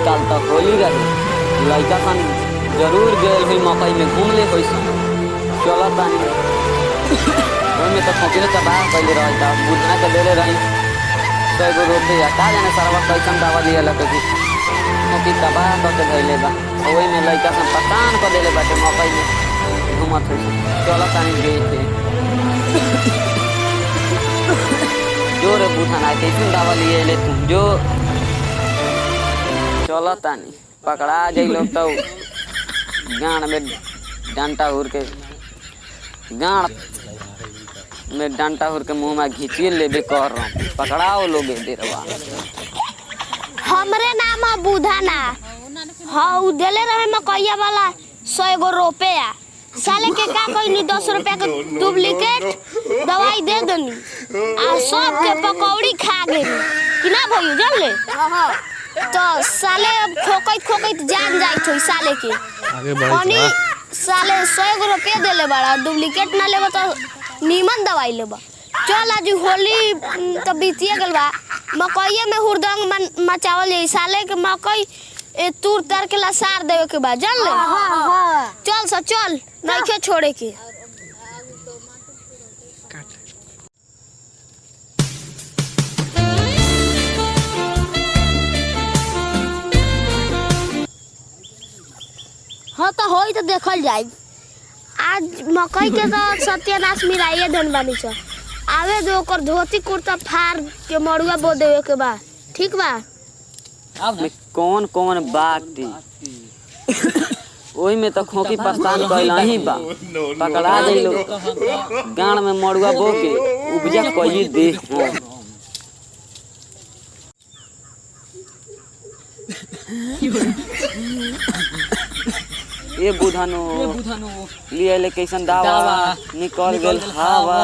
काल तक होली रहे लड़का सन जरूर गए हुई मकई में घूम ले हुई सन चल तानी में तो खोखले तबाह कैले रही था बुझना के देले रही 100 गो रोपे या का जाने सरवा कैसन दवा दिया लगे कि खोखी तबाह करके धैले बा ओही में लड़का सन परेशान कर देले बाटे मकई में घूमत हुई चल तानी गए थे जो रे बुझना कैसन दवा लिए ले तुम जो चल तानी पकड़ा जाइलो तो गाँड में डंटा उड़ के गाँड में डंटा उड़ के मुँह में घींचिए लेबे कर रहा हूँ पकड़ाओ लोगे देरवा हमरे नाम है बुधाना हाँ उ देले रहे मकैया वाला 100 गो रुपया साले के का कोई 10 रुपया के डुप्लीकेट दवाई दे दनी आ सब के पकौड़ी खा गई कि ना भइयो जान ले तो साले अब खोकैत जान जाइत होई साले के अनि साले 100 गो रुपया देले बड़ा डुप्लीकेट ना लेबो तो नीमन दवाई लेबा चल आज होली तो बीतिए गल बा मकई में हुरदंग मचावल जाई साले के मकई तूर तार के लसार देवे के बाद जान ले चल सा चल नइखे छोड़े के हाँ तो होई तो देखल जाए आज मकई के तो सत्यानाश मिलाइए धन बानी छ आवे दो ओकर धोती कुर्ता फाड़ के मड़ुआ बो देवे के बा ठीक बा अब कौन कौन बाटी ओही में तो खोखी परेशान कैला ही बा पकड़ा जाइलो गाँड में मड़ुआ बो के उपजा कई दे ये बुधानो लिए ले कैसन दावा निकल गेल हवा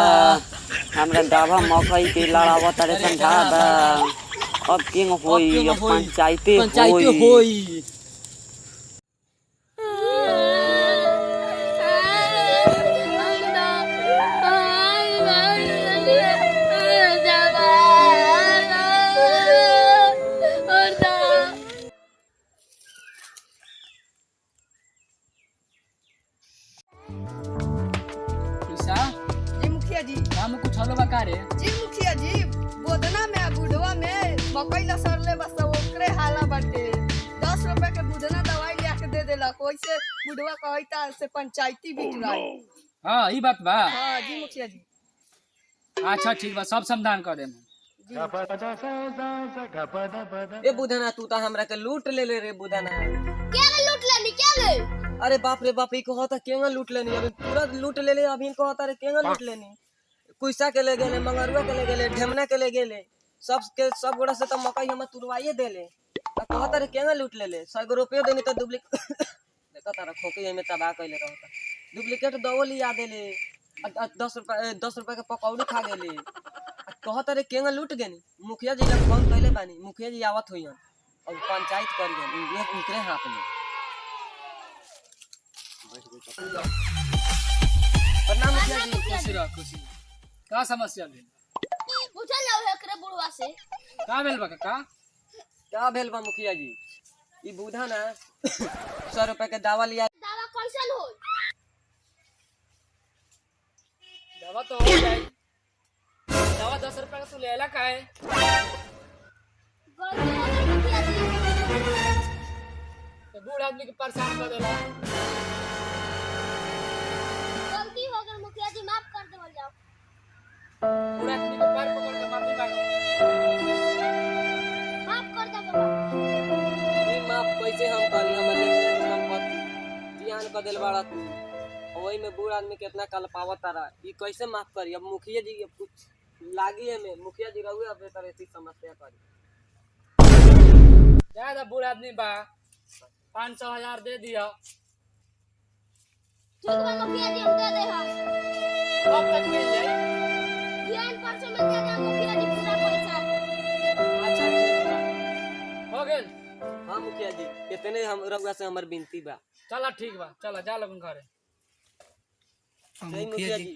हमरा दावा मकई के लड़ावा तारे संधाबा अब किंग होई अब पंचायते होई काम कुछ हलो बकारे जी मुखिया जी बोदना में बुढ़वा में मकई लसरले बस ओकरे हाला बाटे 10 रुपए के बुदना दवाई लिया के दे देला वैसे बुढ़वा कहता से पंचायती बिटराई हां ई बात बा हां जी मुखिया जी अच्छा ठीक बा सब समाधान कर देम ए बुधना तू ता हमरा के लूट ले रे बुधना क्या लूट लेनी क्या ले अरे बाप रे बाप ई कहता केंगा लूट लेनी अभी पूरा लूट ले अभी कहता रे केंगा लूट लेनी कुइसा के ले गेले मंगरुआ के ले गेले ढेमना के ले गेले सब गोड़ा से तो मकई हम तुरवाइए देले आ कहता रे केंगा लूट ले 100 गो रुपया देनी तो डुप्लीकेट देखता रे खोके में तबाह कइले रहता डुप्लीकेट दवो लिया देले 10 रुपया के पकौड़ी खा गेले कहता रे केंगा लूट गेनी मुखिया जी ने फोन कइले बानी मुखिया जी आवत होइहन और पंचायत कर गए ये उनके हाथ में प्रणाम मुखिया जी खुशी रह खुशी का समस्या भेल पूछल जाओ एकरे बुढ़वा से का भेल बा का क्या भेल बा मुखिया जी ई बूढ़ा ना 100 रुपया के दावा लिया दावा कैसन हो दवा तो हो जाई दवा 10 रुपया का तू लेला काहे गलती हो गई मुखिया जी तो बूढ़ आदमी के परेशान कर देला गलती हो गई मुखिया जी माफ कर देवल जाओ बूढ़ आदमी के पैर पकड़ के माफी मांगो माफ कर दे बाबा ई माफ कैसे हम करी हमर इतना संपत्ति ध्यान कर देल बाड़ा तू ओई में बूढ़ आदमी कितना कल पावत तारा ई कैसे माफ करी अब मुखिया जी के कुछ लागी है में मुखिया जी रहुए अब तरह ऐसी समस्या करी ज्यादा बूढ़ आदमी बा 500,000 दे दिया ठीक बा मुखिया जी हम दे दे हम कब तक मिल जाई ध्यान परसों में दे दे मुखिया जी पूरा पैसा अच्छा ठीक बा हो गेल हां मुखिया जी कितने हम रहुआ से हमर विनती बा चला ठीक बा चला जा लगन घरे मुखिया जी